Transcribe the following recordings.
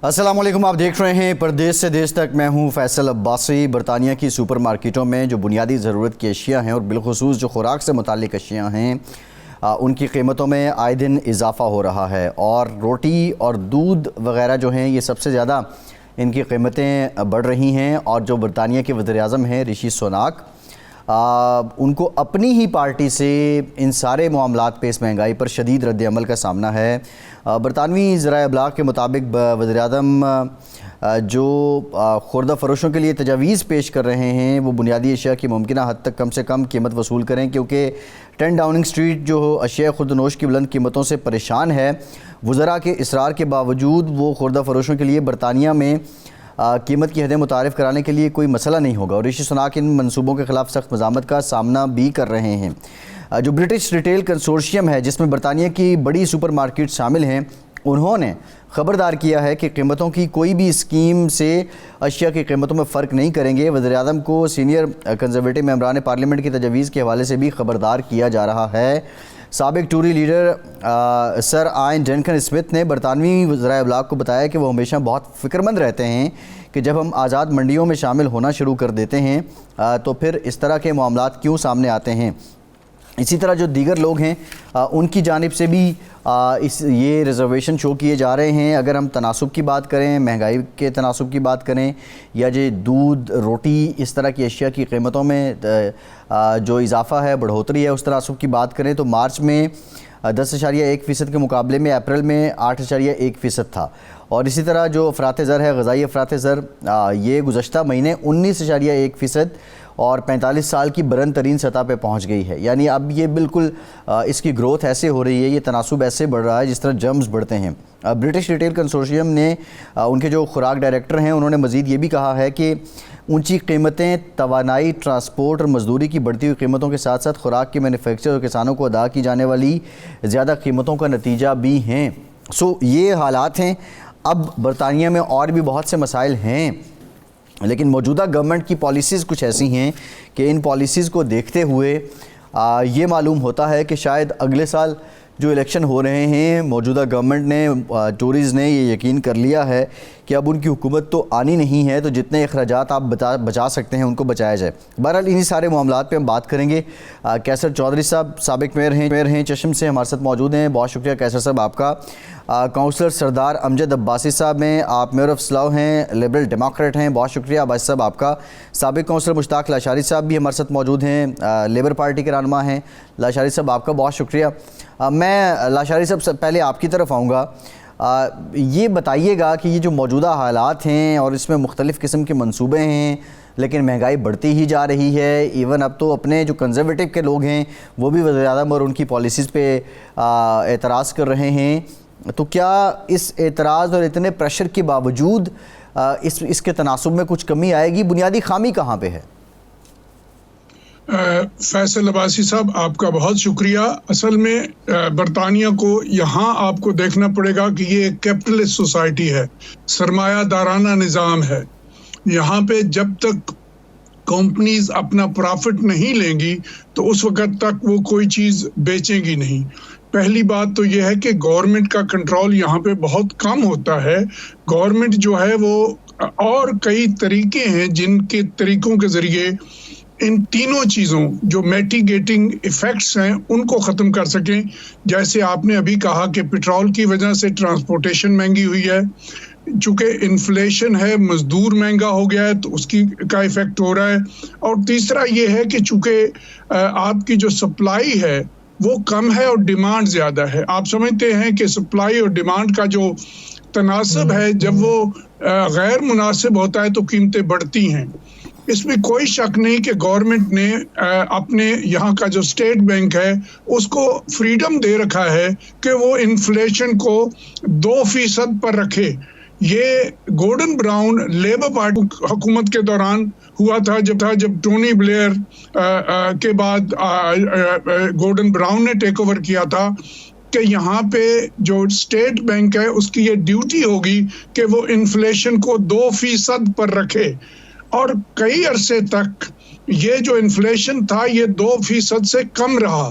السلام علیکم، آپ دیکھ رہے ہیں پردیس سے دیس تک۔ میں ہوں فیصل عباسی۔ برطانیہ کی سپر مارکیٹوں میں جو بنیادی ضرورت کی اشیاء ہیں اور بالخصوص جو خوراک سے متعلق اشیاء ہیں ان کی قیمتوں میں آئے دن اضافہ ہو رہا ہے، اور روٹی اور دودھ وغیرہ جو ہیں یہ سب سے زیادہ ان کی قیمتیں بڑھ رہی ہیں۔ اور جو برطانیہ کے وزیر اعظم ہیں رشی سوناک، ان کو اپنی ہی پارٹی سے ان سارے معاملات پہ، اس مہنگائی پر شدید رد عمل کا سامنا ہے۔ برطانوی ذرائع ابلاغ کے مطابق وزیر اعظم جو خوردہ فروشوں کے لیے تجاویز پیش کر رہے ہیں وہ بنیادی اشیاء کی ممکنہ حد تک کم سے کم قیمت وصول کریں، کیونکہ 10 ڈاؤننگ اسٹریٹ جو اشیاء خردنوش کی بلند قیمتوں سے پریشان ہے۔ وزراء کے اصرار کے باوجود وہ خوردہ فروشوں کے لیے برطانیہ میں قیمت کی حدیں متعارف کرانے کے لیے کوئی مسئلہ نہیں ہوگا، اور رشی سوناک ان منصوبوں کے خلاف سخت مزاحمت کا سامنا بھی کر رہے ہیں۔ جو برٹش ریٹیل کنسورشیم ہے، جس میں برطانیہ کی بڑی سپر مارکیٹ شامل ہیں، انہوں نے خبردار کیا ہے کہ قیمتوں کی کوئی بھی اسکیم سے اشیاء کی قیمتوں میں فرق نہیں کریں گے۔ وزیر اعظم کو سینئر کنزرویٹو ممبران پارلیمنٹ کی تجاویز کے حوالے سے بھی خبردار کیا جا رہا ہے۔ سابق ٹوری لیڈر سر آئن ڈنکن اسمتھ نے برطانوی ذرائع ابلاغ کو بتایا کہ وہ ہمیشہ بہت فکر مند رہتے ہیں کہ جب ہم آزاد منڈیوں میں شامل ہونا شروع کر دیتے ہیں تو پھر اس طرح کے معاملات کیوں سامنے آتے ہیں۔ اسی طرح جو دیگر لوگ ہیں ان کی جانب سے بھی یہ ریزرویشن شو کیے جا رہے ہیں۔ اگر ہم تناسب کی بات کریں، مہنگائی کے تناسب کی بات کریں، یا جو دودھ، روٹی، اس طرح کی اشیاء کی قیمتوں میں جو اضافہ ہے، بڑھوتری ہے، اس تناسب کی بات کریں تو مارچ میں 10.1% کے مقابلے میں اپریل میں 8.1% تھا، اور اسی طرح جو افراط زر ہے، غذائی افراط زر، یہ گزشتہ مہینے 19.1% اور 45 سال کی بلند ترین سطح پہ پہنچ گئی ہے۔ یعنی اب یہ بالکل اس کی گروتھ ایسے ہو رہی ہے، یہ تناسب ایسے بڑھ رہا ہے جس طرح جرمز بڑھتے ہیں۔ برٹش ریٹیل کنسورشیم نے ان کے جو خوراک ڈائریکٹر ہیں، انہوں نے مزید یہ بھی کہا ہے کہ اونچی قیمتیں توانائی، ٹرانسپورٹ اور مزدوری کی بڑھتی ہوئی قیمتوں کے ساتھ ساتھ خوراک کے مینوفیکچرر اور کسانوں کو ادا کی جانے والی زیادہ قیمتوں کا نتیجہ بھی ہیں۔ یہ حالات ہیں۔ اب برطانیہ میں اور بھی بہت سے مسائل ہیں، لیکن موجودہ گورنمنٹ کی پالیسیز کچھ ایسی ہیں کہ ان پالیسیز کو دیکھتے ہوئے یہ معلوم ہوتا ہے کہ شاید اگلے سال جو الیکشن ہو رہے ہیں، موجودہ گورنمنٹ نے، ٹوریز نے یہ یقین کر لیا ہے کہ اب ان کی حکومت تو آنی نہیں ہے، تو جتنے اخراجات آپ بچا سکتے ہیں ان کو بچایا جائے۔ بہرحال انہی سارے معاملات پہ ہم بات کریں گے۔ کیسر چودھری صاحب سابق میئر ہیں چشم سے، ہمارے ساتھ موجود ہیں۔ بہت شکریہ کیسر صاحب آپ کا۔ کونسلر سردار امجد عباسی صاحب ہیں، آپ میئر آف سلاؤ ہیں، لبرل ڈیموکریٹ ہیں، بہت شکریہ عباسی صاحب آپ کا۔ سابق کونسلر مشتاق لاشاری صاحب بھی ہمارے ساتھ موجود ہیں، لیبر پارٹی کے رہنما ہیں۔ لاشاری صاحب آپ کا بہت شکریہ۔ میں لاشاری صاحب پہلے آپ کی طرف آؤں گا۔ یہ بتائیے گا کہ یہ جو موجودہ حالات ہیں اور اس میں مختلف قسم کے منصوبے ہیں، لیکن مہنگائی بڑھتی ہی جا رہی ہے، ایون اب تو اپنے جو کنزرویٹو کے لوگ ہیں وہ بھی وزیر اعظم اور ان کی پالیسیز پہ اعتراض کر رہے ہیں، تو کیا اس اعتراض اور اتنے پریشر کے باوجود اس کے تناسب میں کچھ کمی آئے گی؟ بنیادی خامی کہاں پہ ہے؟ فیصل عباسی صاحب آپ کا بہت شکریہ۔ اصل میں برطانیہ کو یہاں آپ کو دیکھنا پڑے گا کہ یہ ایک کیپٹلسٹ سوسائٹی ہے، سرمایہ دارانہ نظام ہے۔ یہاں پہ جب تک کمپنیز اپنا پرافٹ نہیں لیں گی تو اس وقت تک وہ کوئی چیز بیچیں گی نہیں۔ پہلی بات تو یہ ہے کہ گورنمنٹ کا کنٹرول یہاں پہ بہت کم ہوتا ہے۔ گورنمنٹ جو ہے وہ، اور کئی طریقے ہیں جن کے طریقوں کے ذریعے ان تینوں چیزوں جو میٹیگیٹنگ ایفیکٹس ہیں ان کو ختم کر سکیں۔ جیسے آپ نے ابھی کہا کہ پٹرول کی وجہ سے ٹرانسپورٹیشن مہنگی ہوئی ہے، چونکہ انفلیشن ہے، مزدور مہنگا ہو گیا ہے تو اس کا ایفیکٹ ہو رہا ہے، اور تیسرا یہ ہے کہ چونکہ آپ کی جو سپلائی ہے وہ کم ہے اور ڈیمانڈ زیادہ ہے۔ آپ سمجھتے ہیں کہ سپلائی اور ڈیمانڈ کا جو تناسب ہے، جب وہ غیر مناسب ہوتا ہے تو قیمتیں بڑھتی ہیں۔ اس میں کوئی شک نہیں کہ گورنمنٹ نے اپنے یہاں کا جو اسٹیٹ بینک ہے اس کو فریڈم دے رکھا ہے کہ وہ انفلیشن کو 2% پر رکھے۔ یہ گورڈن براؤن لیبر پارٹی حکومت کے دوران ہوا تھا، جب ٹونی بلیئر کے بعد گورڈن براؤن نے ٹیک اوور کیا تھا، کہ یہاں پہ جو اسٹیٹ بینک ہے اس کی یہ ڈیوٹی ہوگی کہ وہ انفلیشن کو 2% پر رکھے، اور کئی عرصے تک یہ جو انفلیشن تھا یہ 2% سے کم رہا۔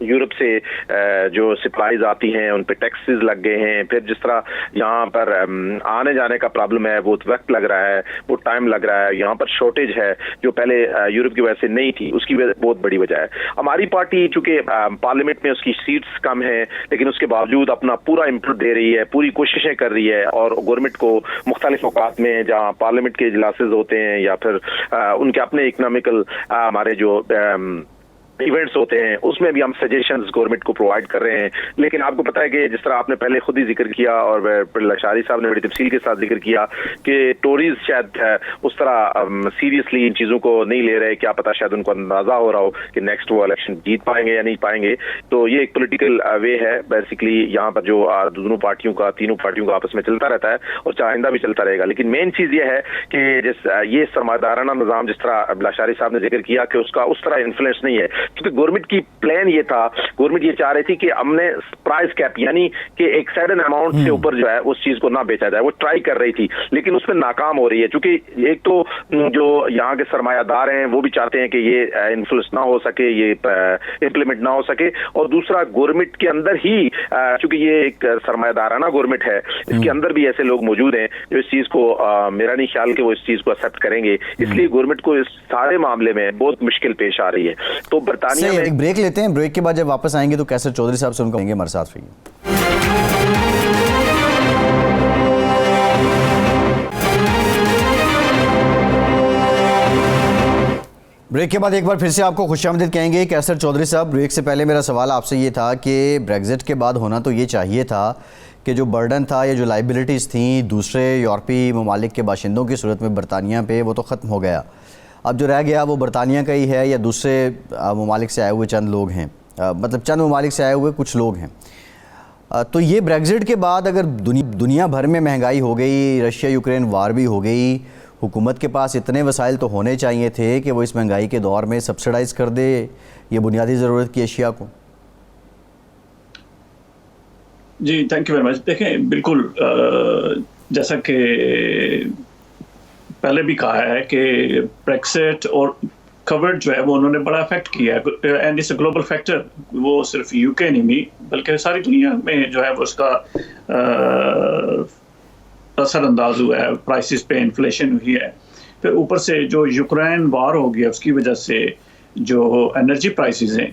یورپ سے جو سپلائیز آتی ہیں ان پہ ٹیکسز لگ گئے ہیں، پھر جس طرح یہاں پر آنے جانے کا پرابلم ہے، وہ وقت لگ رہا ہے، وہ ٹائم لگ رہا ہے، یہاں پر شارٹیج ہے جو پہلے یورپ کی وجہ سے نہیں تھی، اس کی بہت بڑی وجہ ہے۔ ہماری پارٹی چونکہ پارلیمنٹ میں اس کی سیٹس کم ہیں لیکن اس کے باوجود اپنا پورا انپٹ دے رہی ہے، پوری کوششیں کر رہی ہے، اور گورنمنٹ کو مختلف اوقات میں جہاں پارلیمنٹ کے اجلاسز ہوتے ہیں یا پھر ان کے اپنے اکنامیکل ہمارے جو ایونٹس ہوتے ہیں اس میں بھی ہم سجیشنز گورنمنٹ کو پرووائڈ کر رہے ہیں۔ لیکن آپ کو پتہ ہے کہ جس طرح آپ نے پہلے خود ہی ذکر کیا اور لاشاری صاحب نے بڑی تفصیل کے ساتھ ذکر کیا کہ ٹوریز شاید اس طرح سیریسلی ان چیزوں کو نہیں لے رہے، کیا پتہ شاید ان کو اندازہ ہو رہا ہو کہ نیکسٹ وہ الیکشن جیت پائیں گے یا نہیں پائیں گے۔ تو یہ ایک پولیٹیکل وے ہے بیسیکلی یہاں پر جو دونوں پارٹیوں کا، تینوں پارٹیوں کا آپس میں چلتا رہتا ہے اور آئندہ بھی چلتا رہے گا۔ لیکن مین چیز یہ ہے کہ یہ سرمایہ دارانہ نظام جس طرح لاشاری صاحب نے ذکر کیا کہ اس کا اس طرح انفلوئنس نہیں ہے، کیونکہ گورنمنٹ کی پلان یہ تھا، گورنمنٹ یہ چاہ رہی تھی کہ ہم نے پرائز کیپ یعنی کہ ایک سرٹن اماؤنٹ سے اوپر جو ہے اس چیز کو نہ بیچا جائے، وہ ٹرائی کر رہی تھی لیکن اس میں ناکام ہو رہی ہے، چونکہ ایک تو جو یہاں کے سرمایہ دار ہیں وہ بھی چاہتے ہیں کہ یہ انفلوئنس نہ ہو سکے، یہ امپلیمنٹ نہ ہو سکے، اور دوسرا گورنمنٹ کے اندر ہی چونکہ یہ ایک سرمایہ دارانہ گورنمنٹ ہے، اس کے اندر بھی ایسے لوگ موجود ہیں جو اس چیز کو میرا نہیں خیال کہ وہ اس چیز کو ایکسیپٹ کریں گے، اس لیے گورنمنٹ کو اس سارے معاملے میں بہت مشکل پیش آ رہی ہے۔ تو برطانیہ میں ایک بریک لیتے ہیں، بریک کے بعد جب واپس آئیں گے تو کیسر چودھری صاحب سے ان کو کہیں گے ہمارے ساتھ رہیے۔ بریک کے بعد ایک بار پھر سے آپ کو خوش آمدید کہیں گے کیسر چودھری صاحب۔ بریک سے پہلے میرا سوال آپ سے یہ تھا کہ بریگزٹ کے بعد ہونا تو یہ چاہیے تھا کہ جو برڈن تھا یا جو لائبلٹیز تھیں دوسرے یورپی ممالک کے باشندوں کی صورت میں برطانیہ پہ، وہ تو ختم ہو گیا، اب جو رہ گیا وہ برطانیہ کا ہی ہے یا دوسرے ممالک سے آئے ہوئے چند لوگ ہیں، مطلب چند ممالک سے آئے ہوئے کچھ لوگ ہیں۔ تو یہ بریگزٹ کے بعد اگر دنیا بھر میں مہنگائی ہو گئی، رشیا یوکرین وار بھی ہو گئی، حکومت کے پاس اتنے وسائل تو ہونے چاہیے تھے کہ وہ اس مہنگائی کے دور میں سبسڈائز کر دے یہ بنیادی ضرورت کی اشیاء کو۔ جی تھینک یو ویری مچ۔ دیکھیں بالکل جیسا کہ پہلے بھی کہا ہے کہ بریکسٹ اور کووڈ جو ہے وہ انہوں نے بڑا افیکٹ کیا ہے، and it's a global factor, وہ صرف یو کے نہیں بلکہ ساری دنیا میں جو ہے وہ اس کا اثر انداز ہوا ہے، پرائسز پہ انفلیشن ہوئی ہے، پھر اوپر سے جو یوکرین وار ہو گیا اس کی وجہ سے جو انرجی پرائسز ہیں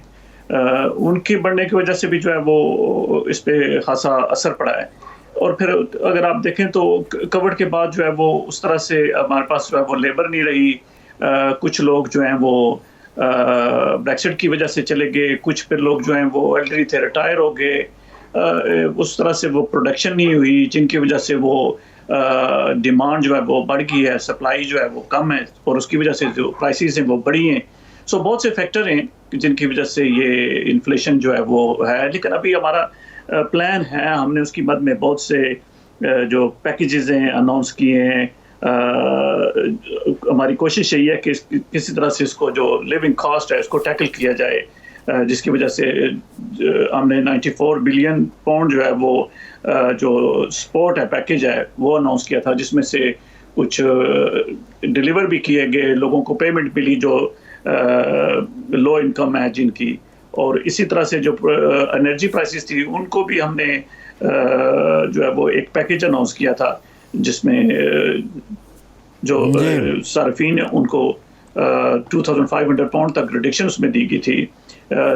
ان کے بڑھنے کی وجہ سے بھی جو ہے وہ اس پہ خاصا اثر پڑا ہے۔ اور پھر اگر آپ دیکھیں تو کووڈ کے بعد جو ہے وہ اس طرح سے ہمارے پاس جو ہے وہ لیبر نہیں رہی، کچھ لوگ جو ہیں وہ بریکسٹ کی وجہ سے چلے گئے، کچھ پھر لوگ جو ہیں وہ ایلڈری تھے ریٹائر ہو گئے، اس طرح سے وہ پروڈکشن نہیں ہوئی جن کی وجہ سے وہ ڈیمانڈ جو ہے وہ بڑھ گئی ہے، سپلائی جو ہے وہ کم ہے اور اس کی وجہ سے جو پرائسز ہیں وہ بڑھی ہیں۔ سو بہت سے فیکٹر ہیں جن کی وجہ سے یہ انفلیشن جو ہے وہ ہے، لیکن ابھی ہمارا پلان ہے، ہم نے اس کی مد میں بہت سے جو پیکیجز ہیں اناؤنس کیے ہیں، ہماری کوشش یہی ہے کہ کسی طرح سے اس کو جو لیونگ کاسٹ ہے اس کو ٹیکل کیا جائے، جس کی وجہ سے ہم نے 94 بلین پاؤنڈ جو ہے وہ جو سپورٹ ہے پیکیج ہے وہ اناؤنس کیا تھا، جس میں سے کچھ ڈیلیور بھی کیے گئے، لوگوں کو پیمنٹ ملی جو لو انکم ہے جن کی، اور اسی طرح سے جو انرجی پرائسز تھی ان کو بھی ہم نے جو ہے وہ ایک پیکیج اناؤنس کیا تھا جس میں جو صارفین ہیں ان کو 2500 پاؤنڈ تک ریڈکشن اس میں دی گئی تھی،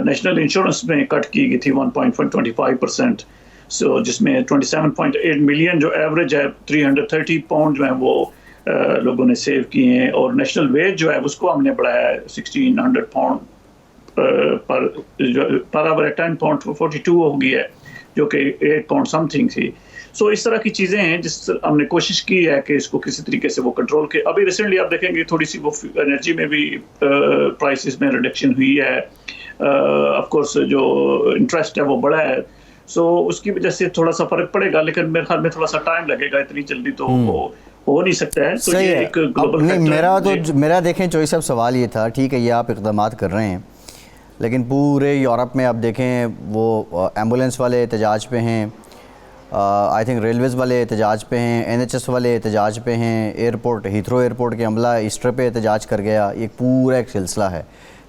نیشنل انشورنس میں کٹ کی گئی تھی 1.25%، سو جس میں 27.8 ملین جو ایوریج ہے 330 پاؤنڈ جو ہیں وہ لوگوں نے سیو کیے ہیں، اور نیشنل ویج جو ہے اس کو ہم نے بڑھایا ہے 1600 پاؤنڈ پر آور 10.42 ہو گئی ہے جو کہ 8 پاؤنڈ سم تھنگ تھی۔ سو اس طرح کی چیزیں ہیں جس ہم نے کوشش کی ہے کہ اس کو کسی طریقے سے وہ کنٹرول کے۔ ابھی ریسنٹلی آپ دیکھیں گے تھوڑی سی وہ انرجی میں بھی پرائسز میں ریڈکشن ہوئی ہے، آف کورس جو انٹرسٹ ہے وہ بڑھا ہے، سو اس کی وجہ سے تھوڑا سا فرق پڑے گا، لیکن میرے خیال میں تھوڑا سا ٹائم لگے گا، اتنی جلدی تو وہ ہو نہیں سکتا ہے۔ تو یہ ایک گلوبل فیکٹر۔ میرا دیکھیں چوئی صاحب سوال یہ تھا، ٹھیک ہے یہ آپ اقدامات کر رہے ہیں لیکن پورے یورپ میں آپ دیکھیں وہ ایمبولینس والے احتجاج پہ ہیں، آئی تھنک ریلویز والے احتجاج پہ ہیں، NHS والے احتجاج پہ ہیں، ایئرپورٹ ہیتھرو ایئرپورٹ کے عملہ ایسٹر پہ احتجاج کر گیا، یہ پورا ایک سلسلہ ہے۔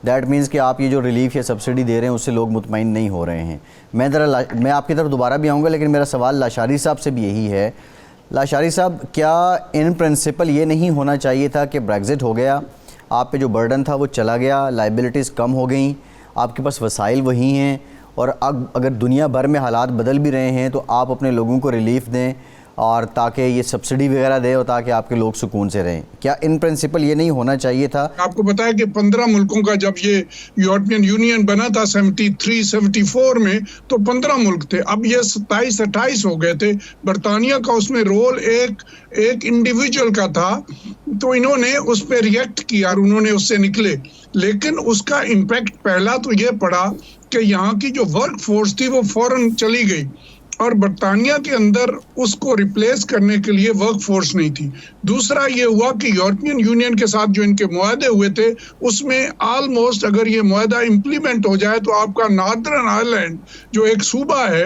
دیٹ مینس کہ آپ یہ جو ریلیف یا سبسڈی دے رہے ہیں اس سے لوگ مطمئن نہیں ہو رہے ہیں. میں آپ کی طرف دوبارہ بھی آؤں گا، لیکن میرا سوال لاشاری صاحب سے بھی یہی ہے. لاشاری صاحب، کیا ان پرنسپل یہ نہیں ہونا چاہیے تھا کہ بریگزٹ ہو گیا، آپ پہ جو برڈن تھا وہ چلا گیا، لائبلٹیز کم ہو گئیں، آپ کے پاس وسائل وہی ہیں، اور اب اگر دنیا بھر میں حالات بدل بھی رہے ہیں تو آپ اپنے لوگوں کو ریلیف دیں اور تاکہ یہ سبسڈی وغیرہ دیں اور تاکہ آپ کے لوگ سکون سے رہیں. کیا ان پرنسپل یہ نہیں ہونا چاہیے تھا؟ آپ کو بتایا کہ 15 ملکوں کا جب یہ یورپین یونین بنا تھا 73-74 میں، تو 15 ملک تھے. اب یہ 27-28 ہو گئے تھے. برطانیہ کا اس میں رول ایک انڈیویجول کا تھا، تو انہوں نے اس پہ ریئیکٹ کیا اور انہوں نے اس سے نکلے. لیکن اس کا امپیکٹ پہلا تو یہ پڑا کہ یہاں کی جو ورک فورس تھی وہ فوراً چلی گئی، اور برطانیہ کے اندر اس کو ریپلیس کرنے کے لیے ورک فورس نہیں تھی. دوسرا یہ ہوا کہ یورپین یونین کے ساتھ جو ان کے معاہدے ہوئے تھے اس میں آلموسٹ اگر یہ معاہدہ امپلیمنٹ ہو جائے تو آپ کا ناردرن آئرلینڈ جو ایک صوبہ ہے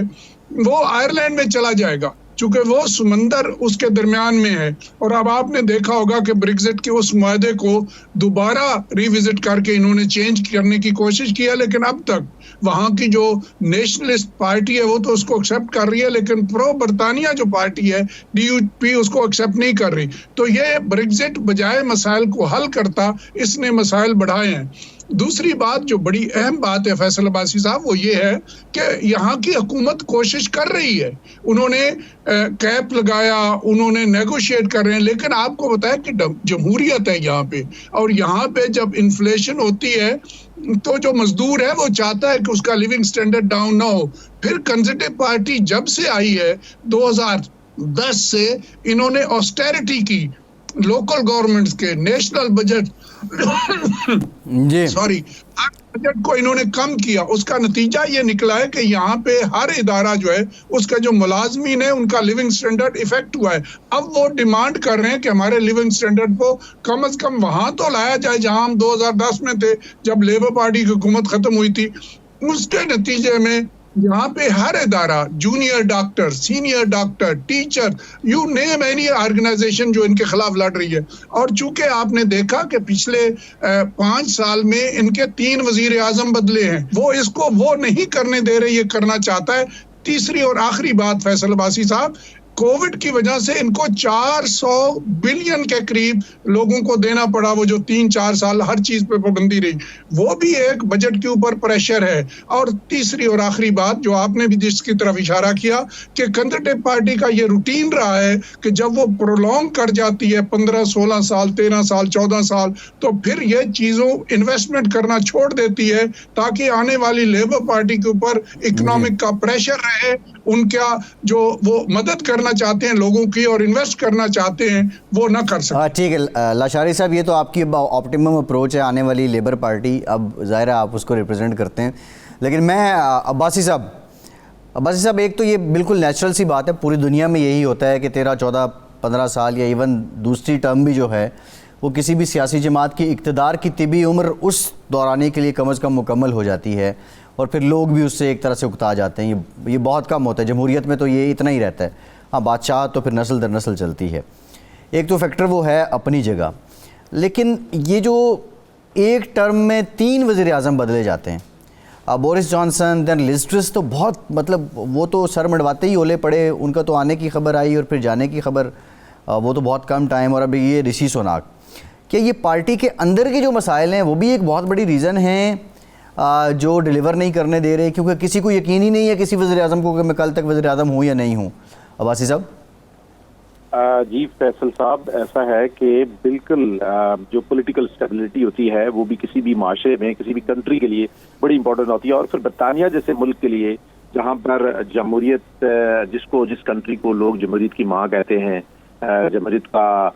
وہ آئرلینڈ میں چلا جائے گا، چونکہ وہ سمندر اس کے درمیان میں ہے. اور اب آپ نے دیکھا ہوگا کہ بریگزٹ کے اس معاہدے کو دوبارہ ریوزٹ کر کے انہوں نے چینج کرنے کی کوشش کی ہے، لیکن اب تک وہاں کی جو نیشنلسٹ پارٹی ہے وہ تو اس کو ایکسیپٹ کر رہی ہے، لیکن پرو برطانیہ جو پارٹی ہے DUP اس کو ایکسیپٹ نہیں کر رہی. تو یہ بریگزٹ بجائے مسائل کو حل کرتا، اس نے مسائل بڑھائے ہیں. دوسری بات جو بڑی اہم بات ہے فیصل عباسی صاحب، وہ یہ ہے کہ یہاں کی حکومت کوشش کر رہی ہے. انہوں نے کیپ لگایا، انہوں نے نیگوشیٹ کر رہے ہیں، لیکن آپ کو بتایا کہ جمہوریت ہے یہاں پہ، اور یہاں پہ جب انفلیشن ہوتی ہے تو جو مزدور ہے وہ چاہتا ہے کہ اس کا لیونگ سٹینڈرڈ ڈاؤن نہ ہو. پھر کنزرویٹو پارٹی جب سے آئی ہے 2010 سے انہوں نے آسٹیرٹی کی، لوکل گورنمنٹس کے نیشنل بجٹ بجٹ کو انہوں نے کم کیا. اس کا نتیجہ یہ نکلا ہے کہ یہاں پہ ہر ادارہ جو ہے اس کا جو ملازمین ہے ان کا لیونگ سٹینڈرڈ افیکٹ ہوا ہے. اب وہ ڈیمانڈ کر رہے ہیں کہ ہمارے لیونگ سٹینڈرڈ کو کم از کم وہاں تو لایا جائے جہاں ہم 2010 میں تھے جب لیبر پارٹی کی حکومت ختم ہوئی تھی. اس کے نتیجے میں یہاں پہ ہر ادارہ، junior doctor, senior doctor, teacher, you name any organization جو ان کے خلاف لڑ رہی ہے. اور چونکہ آپ نے دیکھا کہ پچھلے 5 سال میں ان کے 3 وزیر اعظم بدلے ہیں، وہ اس کو وہ نہیں کرنے دے رہے، یہ کرنا چاہتا ہے. تیسری اور آخری بات فیصل عباسی صاحب، کووڈ کی وجہ سے ان کو 400 بلین کے قریب لوگوں کو دینا پڑا، وہ جو 3-4 سال ہر چیز پہ پابندی رہی، وہ بھی ایک بجٹ کے اوپر پریشر ہے. اور تیسری اور آخری بات جو آپ نے بھی جس کی طرف اشارہ کیا کہ کنزرویٹو پارٹی کا یہ روٹین رہا ہے کہ جب وہ پرولونگ کر جاتی ہے 15-16 سال، 13 سال، 14 سال، تو پھر یہ چیزوں انویسٹمنٹ کرنا چھوڑ دیتی ہے تاکہ آنے والی لیبر پارٹی کے اوپر اکنامک کا پریشر رہے. ان کا جو وہ مدد کرنا چاہتے ہیں لوگوں کی اور انویسٹ کرنا چاہتے ہیں وہ نہ کر سکتے. ٹھیک ہے لاشاری صاحب، یہ تو آپ کی آپٹیمم اپروچ ہے آنے والی لیبر پارٹی، اب ظاہر ہے آپ اس کو ریپرزینٹ کرتے ہیں. لیکن میں عباسی صاحب ایک تو یہ بالکل نیچرل سی بات ہے، پوری دنیا میں یہی ہوتا ہے کہ 13, 14, 15 سال یا ایون دوسری ٹرم بھی جو ہے وہ کسی بھی سیاسی جماعت کی اقتدار کی طبی عمر اس دورانی کے لیے کم از کم مکمل ہو جاتی ہے، اور پھر لوگ بھی اس سے ایک طرح سے اکتا جاتے ہیں. یہ بہت کم ہوتا ہے، جمہوریت میں تو یہ اتنا ہی رہتا ہے. ہاں، بادشاہ تو پھر نسل در نسل چلتی ہے. ایک تو فیکٹر وہ ہے اپنی جگہ، لیکن یہ جو ایک ٹرم میں 3 وزیر اعظم بدلے جاتے ہیں، بورس جانسن، دین لیز ٹرس، تو بہت مطلب وہ تو سر منڈواتے ہی اولے پڑے، ان کا تو آنے کی خبر آئی اور پھر جانے کی خبر، وہ تو بہت کم ٹائم. اور ابھی یہ رشی سوناک، کہ یہ پارٹی کے اندر کے جو مسائل ہیں وہ بھی ایک بہت بڑی ریزن ہیں جو ڈیلیور نہیں کرنے دے رہے، کیونکہ کسی کو یقین ہی نہیں ہے کسی وزیر اعظم کو کہ میں کل تک وزیر اعظم ہوں یا نہیں ہوں. عباسی صاحب. جی فیصل صاحب، ایسا ہے کہ بالکل جو پولیٹیکل اسٹیبلٹی ہوتی ہے وہ بھی کسی بھی معاشرے میں، کسی بھی کنٹری کے لیے بڑی امپورٹنٹ ہوتی ہے. اور پھر برطانیہ جیسے ملک کے لیے جہاں پر جمہوریت، جس کنٹری کو لوگ جمہوریت کی ماں کہتے ہیں، جمہوریت کا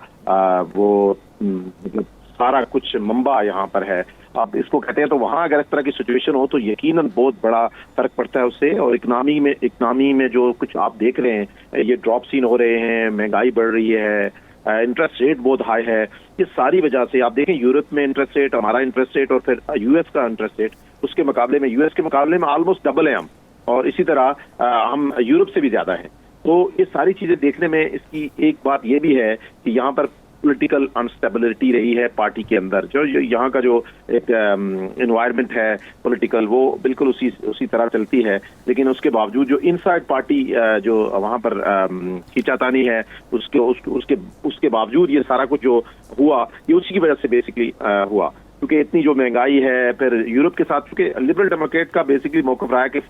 وہ مطلب سارا کچھ منبع یہاں پر ہے، آپ اس کو کہتے ہیں، تو وہاں اگر اس طرح کی سچویشن ہو تو یقیناً بہت بڑا فرق پڑتا ہے اس سے. اور اکنامی میں جو کچھ آپ دیکھ رہے ہیں، یہ ڈراپ سین ہو رہے ہیں، مہنگائی بڑھ رہی ہے، انٹرسٹ ریٹ بہت ہائی ہے، یہ ساری وجہ سے آپ دیکھیں یورپ میں انٹرسٹ ریٹ، ہمارا انٹرسٹ ریٹ اور پھر US کا انٹرسٹ ریٹ اس کے مقابلے میں US کے مقابلے میں آلموسٹ ڈبل ہے ہم، اور اسی طرح ہم یورپ سے بھی زیادہ ہیں. تو یہ ساری چیزیں دیکھنے میں اس کی ایک بات یہ بھی ہے کہ یہاں پر پولیٹیکل انسٹیبلٹی رہی ہے پارٹی کے اندر. جو یہاں کا جو ایک انوائرمنٹ ہے پولیٹیکل وہ بالکل اسی طرح چلتی ہے, لیکن اس کے باوجود جو ان سائڈ پارٹی جو وہاں پر کھینچاتانی ہے اس کے باوجود یہ سارا کچھ جو ہوا یہ اسی کی وجہ سے بیسکلی ہوا, کیونکہ اتنی جو مہنگائی ہے. پھر یورپ کے ساتھ کیونکہ لبرل ڈیموکریٹ کا بیسکلی موقف رہا ہے کہ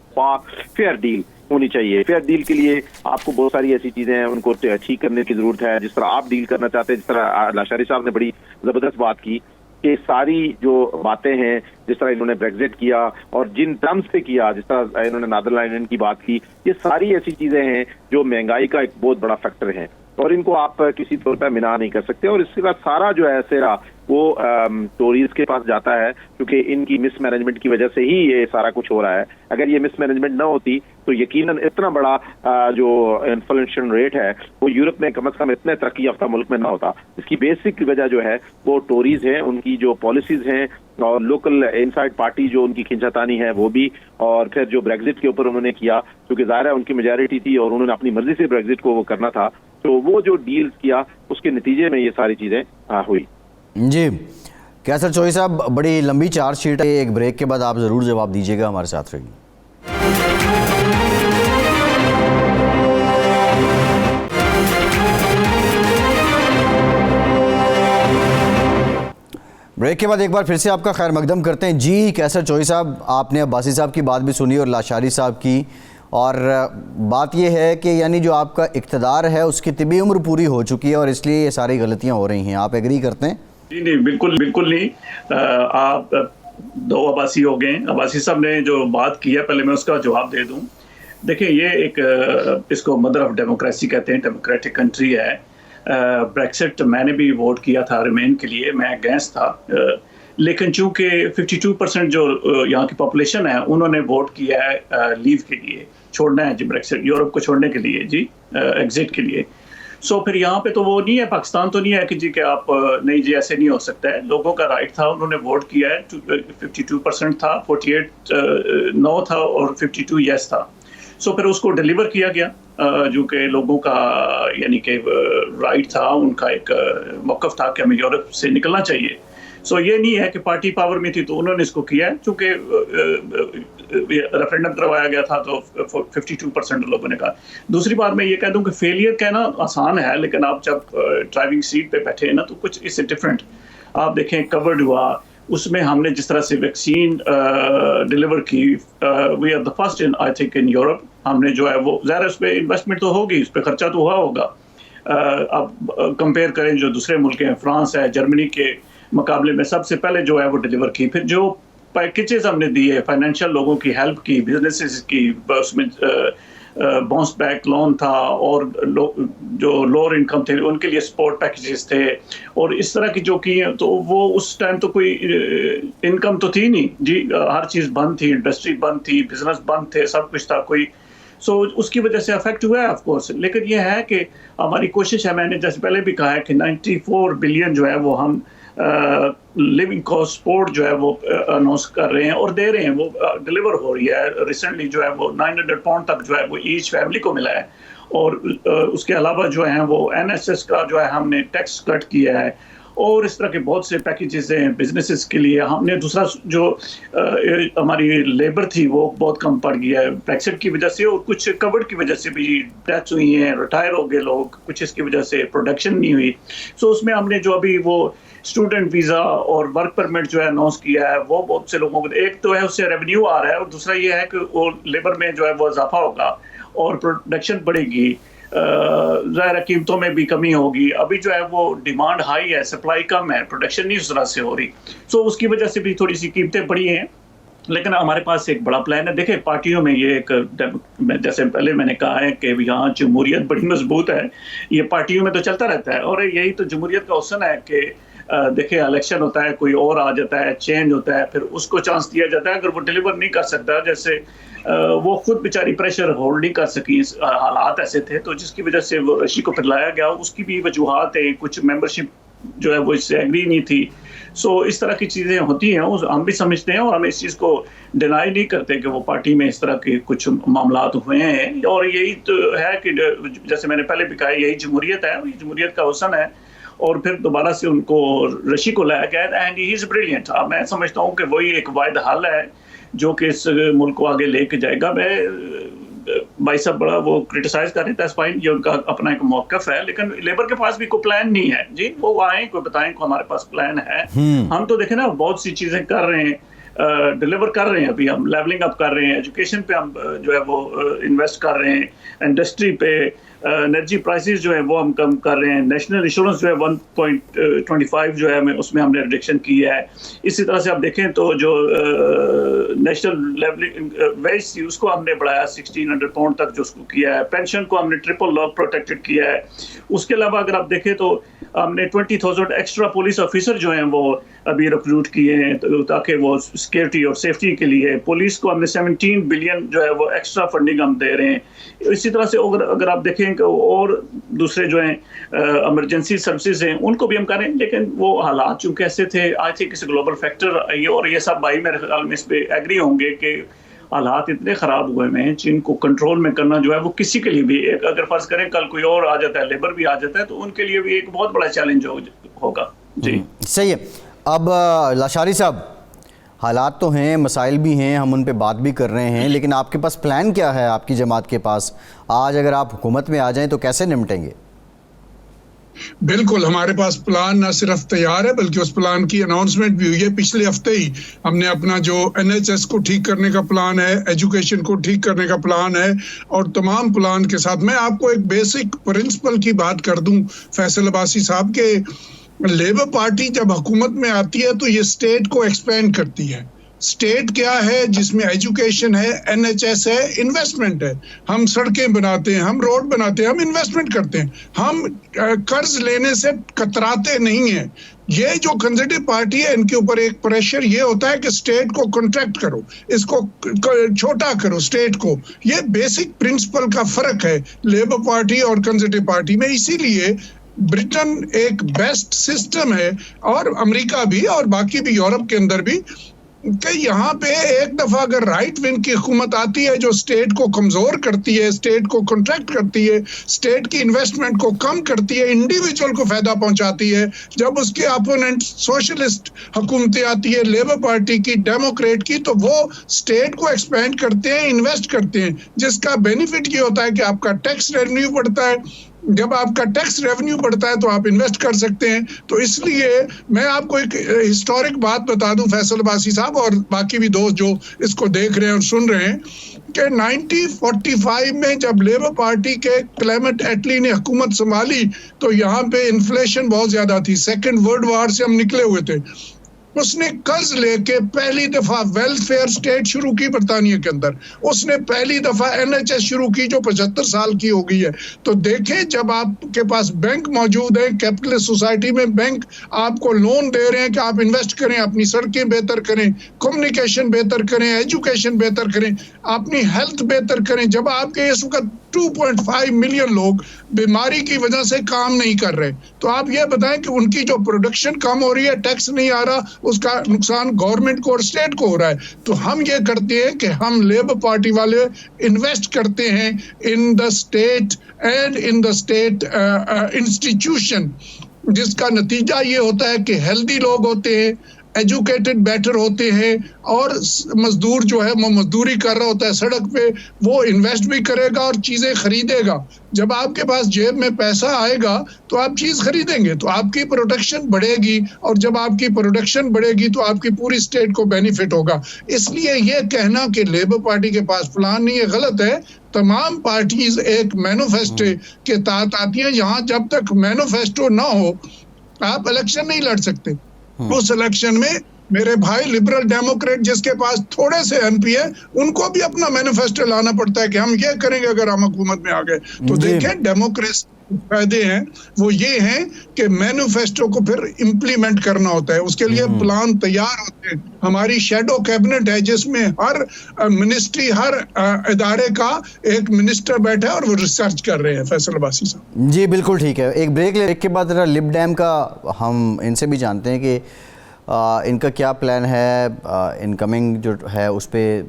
فیئر ڈیل ہونی چاہیے. فیئر ڈیل کے لیے آپ کو بہت ساری ایسی چیزیں ہیں ان کو ٹھیک کرنے کی ضرورت ہے, جس طرح آپ ڈیل کرنا چاہتے ہیں. جس طرح لاشاری صاحب نے بڑی زبردست بات کی کہ ساری جو باتیں ہیں, جس طرح انہوں نے بریگزٹ کیا اور جن ٹرمز پہ کیا, جس طرح انہوں نے نادر لائن کی بات کی, یہ ساری ایسی چیزیں ہیں جو مہنگائی کا ایک بہت بڑا فیکٹر ہے اور ان کو آپ کسی طور پہ منا نہیں کر سکتے. اور اس کے بعد سارا جو ہے سیرا وہ ٹوریز کے پاس جاتا ہے, کیونکہ ان کی مس مینجمنٹ کی وجہ سے ہی یہ سارا کچھ ہو رہا ہے. اگر یہ مس مینجمنٹ نہ ہوتی تو یقیناً اتنا بڑا جو انفلیشن ریٹ ہے وہ یورپ میں کم از کم اتنے ترقی یافتہ ملک میں نہ ہوتا. اس کی بیسک وجہ جو ہے وہ ٹوریز ہیں, ان کی جو پالیسیز ہیں اور لوکل انسائڈ پارٹی جو ان کی کھینچاتانی ہے وہ بھی, اور پھر جو بریگزٹ کے اوپر انہوں نے کیا کیونکہ ظاہر ہے ان کی میجارٹی تھی اور انہوں نے اپنی مرضی سے بریگزٹ کو وہ کرنا تھا, تو وہ جو ڈیلز کیا اس کے نتیجے میں یہ ساری چیزیں ہوئی. جی کیسر چوہی صاحب, بڑی لمبی چارج شیٹ ہے, ایک بریک کے بعد آپ ضرور جواب دیجیے گا, ہمارے ساتھ رہیے. بریک کے بعد ایک بار پھر سے آپ کا خیر مقدم کرتے ہیں. جی کیسر چوہی صاحب, آپ نے عباسی صاحب کی بات بھی سنی اور لاشاری صاحب کی, اور بات یہ ہے کہ یعنی جو آپ کا اقتدار ہے اس کی طبی عمر پوری ہو چکی ہے اور اس لیے یہ ساری غلطیاں ہو رہی ہیں. آپ ایگری کرتے ہیں؟ جی نہیں, بالکل نہیں. آپ دو عباسی ہو گئے. عباسی صاحب نے جو بات کی ہے پہلے میں اس کا جواب دے دوں. دیکھیں یہ ایک اس کو مدر آف ڈیموکریسی کہتے ہیں, ڈیموکریٹک کنٹری ہے. بریکسٹ میں نے بھی ووٹ کیا تھا ریمین کے لیے, میں اگینسٹ تھا, لیکن چونکہ 52% جو یہاں کی پاپولیشن ہے انہوں نے ووٹ کیا ہے لیو کے لیے, چھوڑنا ہے جی بریکسٹ, یورپ کو چھوڑنے کے لیے, جی ایگزٹ کے لیے. سو پھر یہاں پہ تو وہ نہیں ہے, پاکستان تو نہیں ہے کہ جی کہ آپ نہیں جی ایسے نہیں ہو سکتا ہے. لوگوں کا رائٹ تھا, انہوں نے ووٹ کیا ہے, 52% تھا, 48 نو تھا اور 52 یس تھا. سو پھر اس کو ڈیلیور کیا گیا, جو کہ لوگوں کا یعنی کہ رائٹ تھا, ان کا ایک موقف تھا کہ ہمیں یورپ سے نکلنا چاہیے. سو یہ نہیں ہے کہ پارٹی پاور میں تھی تو انہوں نے اس کو کیا ہے, چونکہ ریفرینڈم کروایا گیا تھا تو 52% لوگوں نے کہا. دوسری بات میں یہ کہہ دوں کہ فیلئر کہنا آسان ہے, لیکن آپ جب ڈرائیونگ سیٹ پہ بیٹھے ہیں نا تو کچھ اس سے ڈفرینٹ. آپ دیکھیں کووڈ ہوا, اس میں ہم نے جس طرح سے ویکسین ڈیلیور کی, we are the first in I think in Europe. ہم نے جو ہے وہ ظاہر اس پہ انویسٹمنٹ تو ہوگی, اس پہ خرچہ تو ہوا ہوگا. اب کمپیئر کریں جو دوسرے ملک ہیں, فرانس ہے, جرمنی کے مقابلے میں سب سے پہلے جو ہے وہ ڈیلیور کی. پھر جو پیکیجز ہم نے دیے, فائنینشیل لوگوں کی ہیلپ کی, بزنسز کی, اس میں باؤنس بیک لون تھا, اور جو لوور انکم تھے ان کے لیے سپورٹ پیکیجز تھے, اور اس طرح کی جو کی ہیں. تو وہ اس ٹائم تو کوئی انکم تو تھی نہیں جی, ہر چیز بند تھی, انڈسٹری بند تھی, بزنس بند تھے, سب کچھ تھا کوئی. سو اس کی وجہ سے افیکٹ ہوا ہے آف کورس. لیکن یہ ہے کہ ہماری کوشش ہے, میں نے جیسے پہلے بھی کہا ہے کہ 94 بلین جو ہے وہ ہم لیونگ کاسٹ سپورٹ جو ہے وہ اناؤنس کر رہے ہیں اور دے رہے ہیں, وہ ڈیلیور ہو رہی ہے. ریسنٹلی جو ہے وہ 900 پاؤنڈ تک جو ہے وہ ایچ فیملی کو ملا ہے. اور اس کے علاوہ جو ہیں وہ NSS کا جو ہے ہم نے ٹیکس کٹ کیا ہے, اور اس طرح کے بہت سے پیکیجز ہیں بزنسز کے لیے. ہم نے دوسرا جو ہماری لیبر تھی وہ بہت کم پڑ گیا ہے بریکسٹ کی وجہ سے, اور کچھ کووڈ کی وجہ سے بھی ڈیتھ ہوئی ہیں, ریٹائر ہو گئے لوگ, کچھ اس کی وجہ سے پروڈکشن نہیں ہوئی. سو اس میں ہم نے جو ابھی وہ اسٹوڈنٹ ویزا اور ورک پرمٹ جو ہے اناؤنس کیا ہے, وہ بہت سے لوگوں کو, ایک تو ہے اس سے ریونیو آ رہا ہے, اور دوسرا یہ ہے کہ وہ لیبر میں جو ہے وہ اضافہ ہوگا اور پروڈکشن بڑھے گی, ظاہر قیمتوں میں بھی کمی ہوگی. ابھی جو ہے وہ ڈیمانڈ ہائی ہے, سپلائی کم ہے, پروڈکشن نہیں اس طرح سے ہو رہی. سو اس کی وجہ سے بھی تھوڑی سی قیمتیں بڑھی ہیں. لیکن ہمارے پاس ایک بڑا پلان ہے. دیکھیں پارٹیوں میں یہ ایک, جیسے پہلے میں نے کہا ہے کہ یہاں جمہوریت بڑی مضبوط ہے, یہ پارٹیوں میں تو چلتا رہتا ہے, اور یہی تو جمہوریت کا حسن ہے کہ دیکھیں الیکشن ہوتا ہے, کوئی اور آ جاتا ہے, چینج ہوتا ہے, پھر اس کو چانس دیا جاتا ہے. اگر وہ ڈیلیور نہیں کر سکتا, جیسے وہ خود بیچاری پریشر ہولڈ نہیں کر سکی, حالات ایسے تھے, تو جس کی وجہ سے وہ رشی کو پھر لایا گیا. اس کی بھی وجوہات ہیں, کچھ ممبرشپ جو ہے وہ اس سے ایگری نہیں تھی. سو اس طرح کی چیزیں ہوتی ہیں, ہم بھی سمجھتے ہیں, اور ہم اس چیز کو ڈینائی نہیں کرتے کہ وہ پارٹی میں اس طرح کے کچھ معاملات ہوئے ہیں. اور یہی تو ہے کہ جیسے میں نے پہلے بھی کہا, یہی جمہوریت ہے, یہ جمہوریت کا حسن ہے. اور پھر دوبارہ سے ان کو رشی کو لایا گیا اینڈ ہی از بریلینٹ. میں سمجھتا ہوں کہ وہی ایک واحد حل ہے جو کہ اس ملک کو آگے لے کے جائے گا. میں بھائی صاحب بڑا وہ کرٹیسائز کر رہے تھے، یہ ان کا اپنا ایک موقف ہے، لیکن لیبر کے پاس بھی کوئی پلان نہیں ہے. جی وہ آئیں کوئی بتائیں کو ہمارے پاس پلان ہے. ہم تو دیکھیں نا بہت سی چیزیں کر رہے ہیں، ڈیلیور کر رہے ہیں. ابھی ہم لیولنگ اپ کر رہے ہیں، ایجوکیشن پہ ہم جو ہے وہ انویسٹ کر رہے ہیں، انڈسٹری پہ، انرجی پرائسز جو ہے وہ ہم کم کر رہے ہیں، نیشنل انشورنس جو ہے 1.25 جو ہے اس میں ہم نے ریڈکشن کی ہے. اسی طرح سے آپ دیکھیں تو جو نیشنل لیولنگ ویج تھی اس کو ہم نے بڑھایا 1600 پاؤنڈ تک جو اس کو کیا ہے. پینشن کو ہم نے ٹرپل لاک پروٹیکٹڈ کیا ہے. اس کے علاوہ اگر آپ دیکھیں تو ہم نے 20,000 ایکسٹرا پولیس آفیسر جو ہیں وہ ابھی ریکروٹ کیے ہیں تاکہ وہ سیکورٹی اور سیفٹی کے لیے. پولیس کو ہم نے 17 بلین جو ہے وہ ایکسٹرا فنڈنگ ہم دے رہے ہیں. اسی طرح سے اگر آپ دیکھیں کہ اور دوسرے جو ہیں ایمرجنسی سروسز ہیں ان کو بھی ہم کریں، لیکن وہ حالات چونکہ ایسے تھے. آئی تھنک کسی گلوبل فیکٹر اور یہ سب بھائی میرے خیال میں اس پہ ایگری ہوں گے کہ حالات اتنے خراب ہوئے ہیں جن کو کنٹرول میں کرنا جو ہے وہ کسی کے لیے بھی اگر فرض کریں کل کوئی اور آ جاتا ہے، لیبر بھی آ جاتا ہے، تو ان کے لیے بھی ایک بہت بڑا چیلنج ہوگا. جی صحیح ہے. اب لاشاری صاحب، حالات تو ہیں، مسائل بھی ہیں، ہم ان پہ بات بھی کر رہے ہیں، لیکن آپ کے پاس پلان کیا ہے آپ کی جماعت کے پاس؟ آج اگر آپ حکومت میں آ جائیں تو کیسے نمٹیں گے؟ بالکل ہمارے پاس پلان نہ صرف تیار ہے بلکہ اس پلان کی اناؤنسمنٹ بھی ہوئی ہے. پچھلے ہفتے ہی ہم نے اپنا جو NHS کو ٹھیک کرنے کا پلان ہے، ایجوکیشن کو ٹھیک کرنے کا پلان ہے، اور تمام پلان کے ساتھ میں آپ کو ایک بیسک پرنسپل کی بات کر دوں فیصل عباسی صاحب، کہ لیبر پارٹی جب حکومت میں آتی ہے تو یہ اسٹیٹ کو ایکسپینڈ کرتی ہے. اسٹیٹ کیا ہے؟ جس میں ایجوکیشن ہے، NHS ہے، انویسٹمنٹ ہے. ہم سڑکیں بناتے ہیں، ہم روڈ بناتے ہیں، ہم انویسٹمنٹ کرتے ہیں. ہم قرض لینے سے کتراتے نہیں ہیں. یہ جو کنزرویٹو پارٹی ہے ان کے اوپر ایک پریشر یہ ہوتا ہے کہ اسٹیٹ کو کنٹریکٹ کرو، اس کو چھوٹا کرو اسٹیٹ کو. یہ بیسک پرنسپل کا فرق ہے لیبر پارٹی اور کنزرویٹو پارٹی میں. اسی لیے برٹن ایک بیسٹ سسٹم ہے، اور امریکہ بھی اور باقی بھی یورپ کے اندر بھی، کہ یہاں پہ ایک دفعہ اگر رائٹ ونگ کی حکومت آتی ہے جو اسٹیٹ کو کمزور کرتی ہے، اسٹیٹ کو کنٹریکٹ کرتی ہے، اسٹیٹ کی انویسٹمنٹ کو کم کرتی ہے، انڈیویجول کو فائدہ پہنچاتی ہے. جب اس کے اپوننٹ سوشلسٹ حکومتیں آتی ہے، لیبر پارٹی کی، ڈیموکریٹ کی، تو وہ اسٹیٹ کو ایکسپینڈ کرتے ہیں، انویسٹ کرتے ہیں، جس کا بینیفٹ یہ ہوتا ہے کہ آپ کا ٹیکس ریونیو بڑھتا ہے. جب آپ کا ٹیکس ریونیو بڑھتا ہے تو آپ انویسٹ کر سکتے ہیں. تو اس لیے میں آپ کو ایک ہسٹورک بات بتا دوں فیصل عباسی صاحب اور باقی بھی دوست جو اس کو دیکھ رہے ہیں اور سن رہے ہیں، کہ 1945 میں جب لیبر پارٹی کے کلیمنٹ ایٹلی نے حکومت سنبھالی تو یہاں پہ انفلیشن بہت زیادہ تھی. سیکنڈ ورلڈ وار سے ہم نکلے ہوئے تھے. اس نے قرض لے کے پہلی دفعہ ویلفیئر سٹیٹ شروع کی برطانیہ کے اندر. اس نے پہلی دفعہ NHS شروع کی جو 75 سال کی ہو گئی ہے. تو دیکھیں جب آپ کے پاس بینک موجود ہیں، کیپٹلسٹ سوسائٹی میں بینک آپ کو لون دے رہے ہیں کہ آپ انویسٹ کریں، اپنی سڑکیں بہتر کریں، کمیونیکیشن بہتر کریں، ایجوکیشن بہتر کریں، اپنی ہیلتھ بہتر کریں. جب آپ کے اس وقت 2.5 ملین لوگ بیماری کی وجہ سے کام نہیں کر رہے، تو آپ یہ بتائیں کہ ان کی جو پروڈکشن کم ہو رہی ہے، ٹیکس نہیں آ رہا، اس کا نقصان گورنمنٹ کو اور اسٹیٹ کو ہو رہا ہے. تو ہم یہ کرتے ہیں کہ ہم لیبر پارٹی والے انویسٹ کرتے ہیں in the state and in the state institution, جس کا نتیجہ یہ ہوتا ہے کہ ہیلدی لوگ ہوتے ہیں، ایجوکیٹڈ بیٹر ہوتے ہیں، اور مزدور جو ہے وہ مزدوری کر رہا ہوتا ہے سڑک پہ، وہ انویسٹ بھی کرے گا اور چیزیں خریدے گا. جب آپ کے پاس جیب میں پیسہ آئے گا تو آپ چیز خریدیں گے، تو آپ کی پروڈکشن بڑھے گی، اور جب آپ کی پروڈکشن بڑھے گی تو آپ کی پوری اسٹیٹ کو بینیفٹ ہوگا. اس لیے یہ کہنا کہ لیبر پارٹی کے پاس پلان نہیں ہے غلط ہے. تمام پارٹیز ایک مینیفیسٹو کے تحت آتی ہیں. یہاں جب تک مینیفیسٹو نہ ہو آپ الیکشن نہیں لڑ سکتے. اس الیکشن میں میرے بھائی لبرل ڈیموکریٹ جس کے پاس تھوڑے سے MP ہیں، ان کو بھی اپنا مینیفیسٹو لانا پڑتا ہے کہ ہم یہ کریں گے اگر ہم حکومت میں آ گئے. تو دیکھیں ڈیموکریسی فائدے ہیں وہ یہ ہیں کہ مینیفیسٹو کو پھر امپلیمنٹ کرنا ہوتا ہے، اس کے لیے پلان تیار ہوتے ہیں. ہماری شیڈو کیبنٹ ہے جس میں ہر منسٹری، ہر ادارے کا ایک منسٹر بیٹھا ہے اور وہ ریسرچ کر رہے ہیں. فیصل عباسی صاحب جی بالکل ٹھیک ہے. ایک بریک لے کے بعد ذرا لب ڈیم کا ہم ان سے بھی جانتے ہیں کہ ان کا کیا پلان ہے انکمنگ جو ہے اس پہ،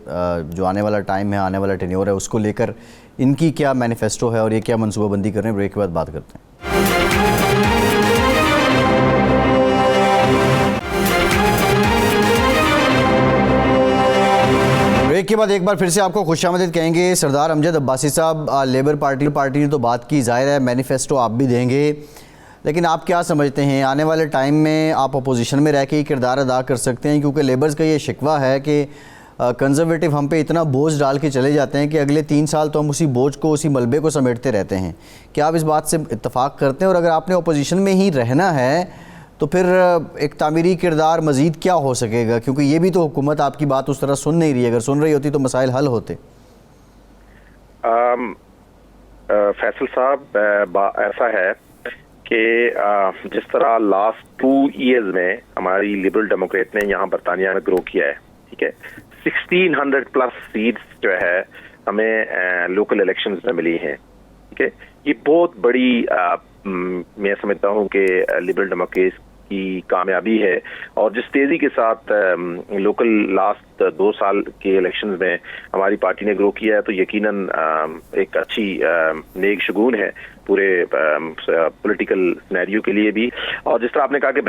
جو آنے والا ٹائم ہے، آنے والا ٹینیور ہے، اس کو لے کر ان کی کیا مینیفیسٹو ہے اور یہ کیا منصوبہ بندی کر رہے ہیں. بریک کے بعد بات کرتے ہیں. بریک کے بعد ایک بار پھر سے آپ کو خوش آمدید کہیں گے سردار امجد عباسی صاحب. لیبر پارٹی نے تو بات کی, ظاہر ہے مینیفیسٹو آپ بھی دیں گے, لیکن آپ کیا سمجھتے ہیں آنے والے ٹائم میں آپ اپوزیشن میں رہ کے ہی کردار ادا کر سکتے ہیں؟ کیونکہ لیبرز کا یہ شکوہ ہے کہ کنزرویٹو ہم پہ اتنا بوجھ ڈال کے چلے جاتے ہیں کہ اگلے 3 سال تو ہم اسی بوجھ کو, اسی ملبے کو سمیٹتے رہتے ہیں. کیا آپ اس بات سے اتفاق کرتے ہیں؟ اور اگر آپ نے اپوزیشن میں ہی رہنا ہے تو پھر ایک تعمیری کردار مزید کیا ہو سکے گا؟ کیونکہ یہ بھی تو حکومت آپ کی بات اس طرح سن نہیں رہی ہے. اگر سن رہی ہوتی تو مسائل حل ہوتے. فیصل صاحب, ایسا ہے کہ جس طرح لاسٹ 2 ایئرز میں ہماری لبرل ڈیموکریٹ نے یہاں برطانیہ میں گرو کیا ہے, ٹھیک ہے, 1600+ سیٹس جو ہے ہمیں لوکل الیکشنز میں ملی ہیں, ٹھیک ہے. یہ بہت بڑی میں سمجھتا ہوں کہ لبرل ڈیموکریٹ کی کامیابی ہے. اور جس تیزی کے ساتھ لوکل لاسٹ 2 سال کے الیکشنز میں ہماری پارٹی نے گرو کیا ہے تو یقیناً ایک اچھی نیک شگون ہے پورے پولیٹیکل سینیریو کے لیے بھی. اور جس طرح آپ نے کہا کہ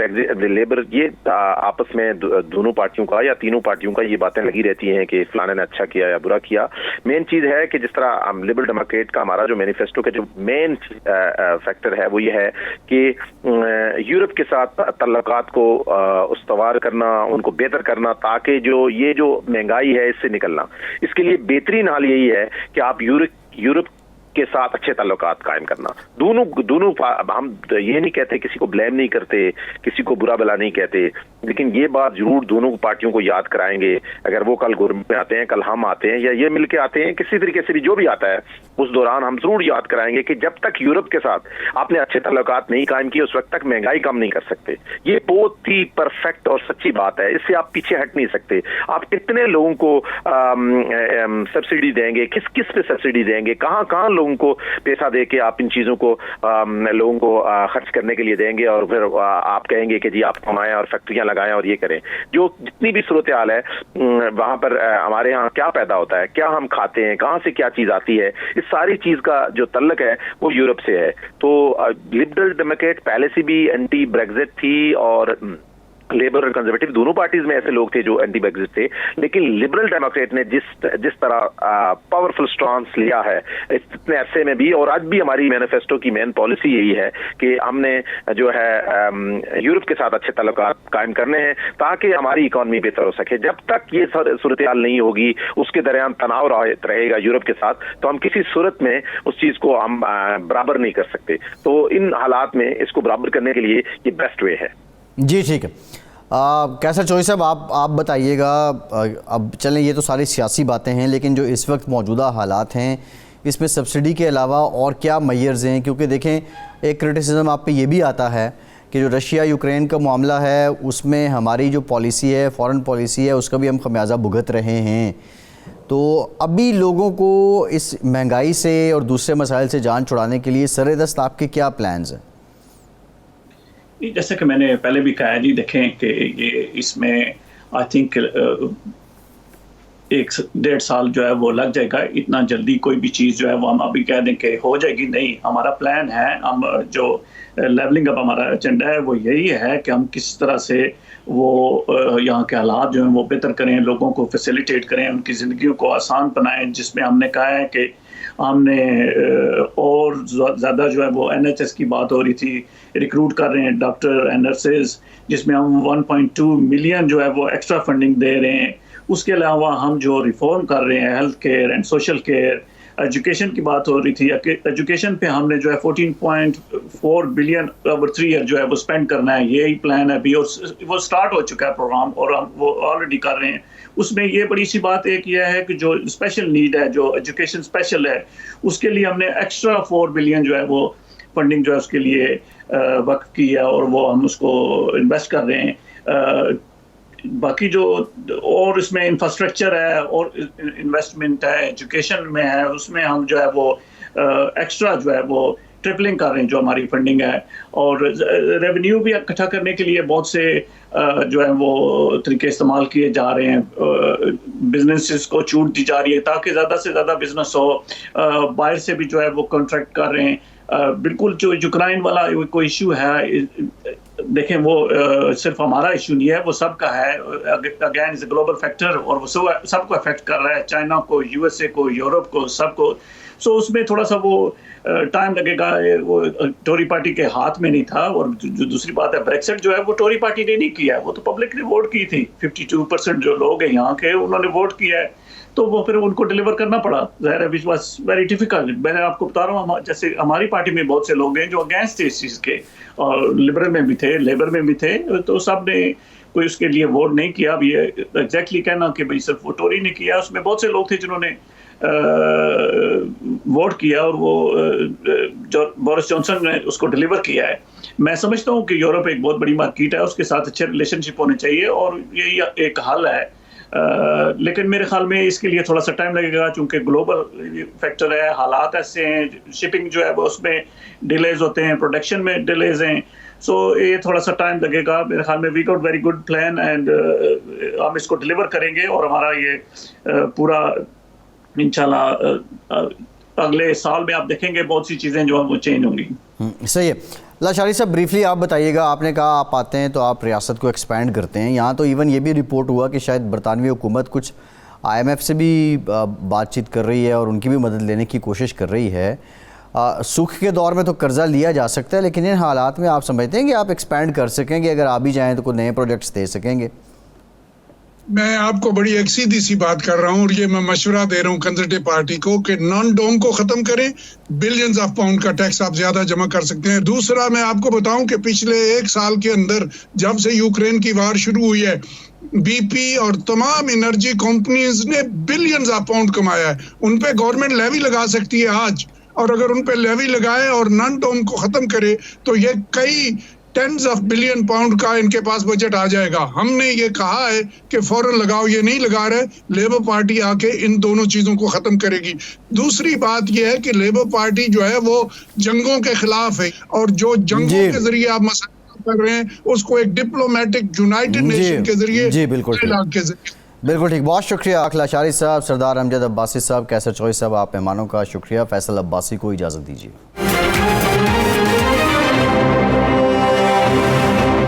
لیبر, یہ آپس میں دونوں پارٹیوں کا یا تینوں پارٹیوں کا یہ باتیں لگی رہتی ہیں کہ فلانے نے اچھا کیا یا برا کیا. مین چیز ہے کہ جس طرح لبرل ڈیموکریٹ کا ہمارا جو مینیفیسٹو کا جو مین فیکٹر ہے وہ یہ ہے کہ یورپ کے ساتھ تعلقات کو استوار کرنا, ان کو بہتر کرنا, تاکہ یہ جو مہنگائی ہے اس سے نکلنا. اس کے لیے بہترین حال یہی ہے کہ آپ یورپ کے ساتھ اچھے تعلقات قائم کرنا. دونوں ہم یہ نہیں کہتے, کسی کو بلیم نہیں کرتے, کسی کو برا بلا نہیں کہتے, لیکن یہ بات ضرور دونوں پارٹیوں کو یاد کرائیں گے. اگر وہ کل گورنمنٹ میں آتے ہیں, کل ہم آتے ہیں, یا یہ مل کے آتے ہیں, کسی طریقے سے بھی جو بھی آتا ہے, اس دوران ہم ضرور یاد کرائیں گے کہ جب تک یورپ کے ساتھ آپ نے اچھے تعلقات نہیں قائم کیے اس وقت تک مہنگائی کم نہیں کر سکتے. یہ بہت ہی پرفیکٹ اور سچی بات ہے, اس سے آپ پیچھے ہٹ نہیں سکتے. آپ کتنے لوگوں کو سبسڈی دیں گے, کس پہ سبسڈی دیں گے, کہاں لوگوں کو پیسہ دے کے آپ ان چیزوں کو لوگوں کو خرچ کرنے کے لیے دیں گے, اور پھر آپ کہیں گے کہ جی آپ کمائیں اور فیکٹریاں لگائیں اور یہ کریں. جو جتنی بھی صورتحال ہے وہاں پر ہمارے یہاں کیا پیدا ہوتا ہے, کیا ہم کھاتے ہیں, کہاں سے کیا چیز آتی ہے, اس ساری چیز کا جو تعلق ہے وہ یورپ سے ہے. تو لبرل ڈیموکریٹ پہلے سے بھی اینٹی بریگزٹ تھی, اور لیبر اور کنزرویٹو دونوں پارٹیز میں ایسے لوگ تھے جو اینٹی بریگزٹ تھے, لیکن لبرل ڈیموکریٹ نے جس طرح پاورفل سٹانس لیا ہے اتنے عرصے میں بھی, اور آج بھی ہماری مینیفیسٹو کی مین پالیسی یہی ہے کہ ہم نے جو ہے یورپ کے ساتھ اچھے تعلقات قائم کرنے ہیں تاکہ ہماری اکانومی بہتر ہو سکے. جب تک یہ صورتحال نہیں ہوگی, اس کے درمیان تناؤ رہے گا یورپ کے ساتھ, تو ہم کسی صورت میں اس چیز کو ہم برابر نہیں کر سکتے. تو ان حالات میں اس کو برابر کرنے کے لیے یہ بیسٹ وے ہے. جی ٹھیک ہے. کیسر چوہی صاحب آپ بتائیے گا. اب چلیں یہ تو ساری سیاسی باتیں ہیں, لیکن جو اس وقت موجودہ حالات ہیں اس میں سبسڈی کے علاوہ اور کیا میئرز ہیں؟ کیونکہ دیکھیں ایک کرٹیسزم آپ پہ یہ بھی آتا ہے کہ جو رشیا یوکرین کا معاملہ ہے اس میں ہماری جو پالیسی ہے, فورن پالیسی ہے, اس کا بھی ہم خمیازہ بھگت رہے ہیں. تو ابھی لوگوں کو اس مہنگائی سے اور دوسرے مسائل سے جان چھڑانے کے لیے سر دست آپ کے کیا پلانز ہیں؟ جیسے کہ میں نے پہلے بھی کہا جی, دیکھیں کہ یہ اس میں آئی تھنک 1-1.5 سال جو ہے وہ لگ جائے گا. اتنا جلدی کوئی بھی چیز جو ہے وہ ہم ابھی کہہ دیں کہ ہو جائے گی, نہیں. ہمارا پلان ہے, ہم جو لیولنگ اپ ہمارا ایجنڈا ہے وہ یہی ہے کہ ہم کس طرح سے وہ یہاں کے حالات جو ہیں وہ بہتر کریں, لوگوں کو فیسیلیٹیٹ کریں, ان کی زندگیوں کو آسان بنائیں. جس میں ہم نے کہا ہے کہ ہم نے اور زیادہ جو ہے وہ NHS کی بات ہو رہی تھی, ریکروٹ کر رہے ہیں ڈاکٹر اینڈ نرسز, جس میں ہم 1.2 ملین جو ہے وہ ایکسٹرا فنڈنگ دے رہے ہیں. اس کے علاوہ ہم جو ریفارم کر رہے ہیں health care and social care. Education کی بات ہو رہی تھی, ایجوکیشن پہ ہم نے جو ہے 14.4 بلین اوور 3 ایئر جو ہے وہ اسپینڈ کرنا ہے. یہی پلان ہے ابھی, اور وہ سٹارٹ ہو چکا ہے پروگرام, اور ہم وہ آلریڈی کر رہے ہیں. اس میں یہ بڑی سی بات ایک یہ ہے کہ جو اسپیشل نیڈ ہے, جو ایجوکیشن اسپیشل ہے, اس کے لیے ہم نے ایکسٹرا 4 بلین جو ہے وہ فنڈنگ جو ہے اس کے لیے وقف کی ہے, اور وہ ہم اس کو انویسٹ کر رہے ہیں. باقی جو اور اس میں انفراسٹرکچر ہے اور انویسٹمنٹ ہے, ایجوکیشن میں ہے, اس میں ہم جو ہے وہ ایکسٹرا جو ہے وہ ٹرپلنگ کر رہے ہیں جو ہماری فنڈنگ ہے. اور ریونیو بھی اکٹھا کرنے کے لیے بہت سے جو ہے وہ طریقے استعمال کیے جا رہے ہیں. بزنسز کو چھوٹ دی جا رہی ہے تاکہ زیادہ سے زیادہ بزنس ہو. باہر سے بھی جو ہے وہ کانٹریکٹ کر رہے ہیں. بالکل جو یوکرائن والا کوئی ایشو ہے، دیکھیں وہ صرف ہمارا ایشو نہیں ہے، وہ سب کا ہے. Again is a global factor, اور وہ سب کو افیکٹ کر رہا ہے، چائنا کو، یو ایس اے کو، یورپ کو، سب کو. سو اس میں تھوڑا سا وہ ٹائم لگے گا. وہ ٹوری پارٹی کے ہاتھ میں نہیں تھا. اور جو دوسری بات ہے بریکسٹ جو ہے وہ ٹوری پارٹی نے نہیں کیا، وہ تو پبلک نے ووٹ کی تھی. 52% جو لوگ ہیں یہاں کے انہوں نے ووٹ کیا ہے، تو وہ پھر ان کو ڈیلیور کرنا پڑا. ظاہر ہے وچ واز ویری ڈیفیکلٹ. میں نے آپ کو بتا رہا ہوں، جیسے ہماری پارٹی میں بہت سے لوگ ہیں جو اگینسٹ تھے اس چیز کے، اور لبرل میں بھی تھے، لیبر میں بھی تھے، تو سب نے کوئی اس کے لیے ووٹ نہیں کیا. اب یہ ایگزیکٹلی کہنا کہ بھائی صرف وہ ٹوری نے کیا، اس میں بہت سے لوگ تھے جنہوں نے ووٹ کیا، اور وہ بورس جانسن نے اس کو ڈیلیور کیا ہے. میں سمجھتا ہوں کہ یورپ ایک بہت بڑی مارکیٹ ہے، اس کے ساتھ اچھے ریلیشن شپ ہونے چاہیے، اور یہی ایک حل ہے. لیکن میرے خیال میں اس کے لیے تھوڑا سا ٹائم لگے گا، چونکہ گلوبل فیکٹر ہے، حالات ایسے ہیں، شپنگ جو ہے وہ اس میں ڈیلیز ہوتے ہیں، پروڈکشن میں ڈیلیز ہیں. سو یہ تھوڑا سا ٹائم لگے گا. میرے خیال میں we got very good plan, and ہم اس کو ڈیلیور کریں گے، اور ہمارا یہ پورا انشاءاللہ اگلے سال میں آپ دیکھیں گے بہت سی چیزیں جو ہیں وہ چینج ہوں گی. صحیح ہے. لاشاری صاحب بریفلی آپ بتائیے گا، آپ نے کہا آپ آتے ہیں تو آپ ریاست کو ایکسپینڈ کرتے ہیں. یہاں تو ایون یہ بھی رپورٹ ہوا کہ شاید برطانوی حکومت کچھ آئی ایم ایف سے بھی بات چیت کر رہی ہے اور ان کی بھی مدد لینے کی کوشش کر رہی ہے. سکھ کے دور میں تو قرضہ لیا جا سکتا ہے، لیکن ان حالات میں آپ سمجھتے ہیں کہ آپ ایکسپینڈ کر سکیں گے؟ اگر آپ بھی جائیں تو کوئی نئے پروجیکٹس دے سکیں گے؟ میں آپ کو بڑی ایک سیدھی سی بات کر رہا ہوں، اور یہ میں مشورہ دے رہا ہوں کنزرویٹو پارٹی کو کہ نان ڈوم کو ختم کریں. بلینز آف پاؤنڈ کا ٹیکس آپ زیادہ جمع کر سکتے ہیں. دوسرا میں آپ کو بتاؤں کہ پچھلے 1 سال کے اندر جب سے یوکرین کی وار شروع ہوئی ہے، بی پی اور تمام انرجی کمپنیز نے بلینز آف پاؤنڈ کمایا ہے. ان پہ گورنمنٹ لیوی لگا سکتی ہے آج، اور اگر ان پہ لیوی لگائے اور نان ڈوم کو ختم کرے تو یہ کئی ٹینز آف بلین پاؤنڈ کا ان کے پاس بجٹ آ جائے گا. ہم نے یہ کہا ہے کہ فوراً لگاؤ، یہ نہیں لگا رہے. لیبر پارٹی آ کے ان دونوں چیزوں کو ختم کرے گی. دوسری بات یہ ہے کہ لیبر پارٹی جو ہے وہ جنگوں کے خلاف ہے، اور جو جنگوں کے ذریعے آپ مسائل کر رہے ہیں اس کو ایک ڈپلومیٹک یونائٹڈ نیشن کے ذریعے بالکل ٹھیک. بہت شکریہ لاشاری صاحب، سردار امجد عباسی صاحب، کیسر چوہی صاحب، آپ مہمانوں کا شکریہ. فیصل عباسی کو اجازت دیجیے.